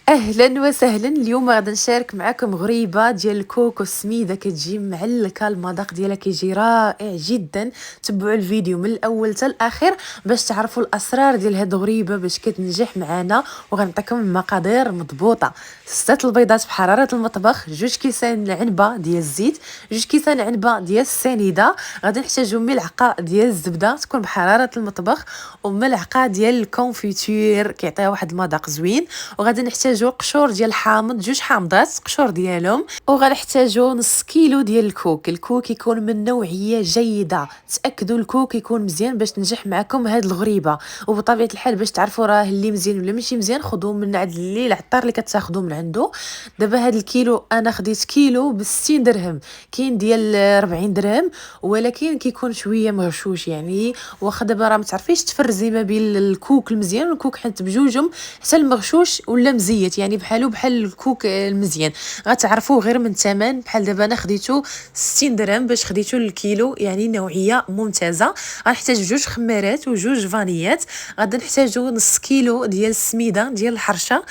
اهلا وسهلا. اليوم غادي نشارك معكم غريبه ديال الكوكو السميده، كتجي معلكه، المذاق ديالها كيجي رائع جدا. تبعوا الفيديو من الاول حتى الاخير باش تعرفوا الاسرار ديال هاد الغريبه باش كتنجح معنا. وغنعطيكم المقادير مضبوطه: 6 البيضات بحراره المطبخ، 2 كيسان عنبه ديال الزيت، 2 كيسان عنبه ديال السنيده. غادي نحتاجو ملعقه ديال الزبده تكون بحراره المطبخ، وملعقه ديال الكونفيتور كيعطيها واحد المذاق زوين. وغادي نحتاجو قشور ديال الحامض، 2 حامضات قشور ديالهم. وغنحتاجو نص كيلو ديال الكوك يكون من نوعيه جيده. تاكدوا الكوك يكون مزيان باش تنجح معكم هاد الغريبه. وبطبيعه الحال باش تعرفوا راه اللي مزيان ولا ماشي مزيان، خذوه من عند اللي العطار اللي كتاخذوه من عنده. دابا هاد الكيلو انا خديت كيلو ب 60 درهم، كاين ديال 40 درهم ولكن كيكون شويه مغشوش يعني. واخا دابا راه ما تعرفيش تفرزي ما بين الكوك المزيان والكوك حيت بجوجهم حتى المغشوش ولا مزيت، يعني بحالو بحال الكوك المزيان غتعرفوه غير من الثمن. بحال دابا انا خديته 60 درهم باش خديته الكيلو، يعني نوعيه ممتازه. غنحتاج 2 خمارات و2 فانيات. غادي نحتاجو نص كيلو ديال السميده ديال الحرشه،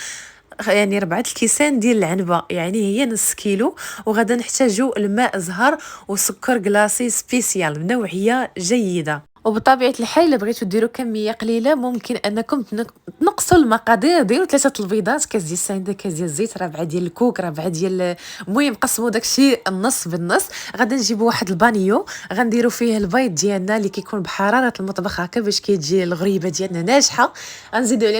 يعني 4 الكيسان ديال العنبه يعني هي نص كيلو. وغادا نحتاجو الماء زهر وسكر كلاصي سبيسيال بنوعيه جيده. وبطبيعه الحال الا بغيتو ديروا كميه قليله ممكن انكم تنقصوا المقادير، ديروا 3 البيضات، كاس ديال السنيده، كاس ديال الزيت، 4 ديال الكوك، 4 ديال المهم قسموا داكشي النص بالنص. غادا نجيبوا واحد البانيو غنديروا فيه البيض ديالنا اللي كيكون بحراره المطبخ هكا باش كتجي الغريبه ديالنا ناجحه. غنزيدوا عليه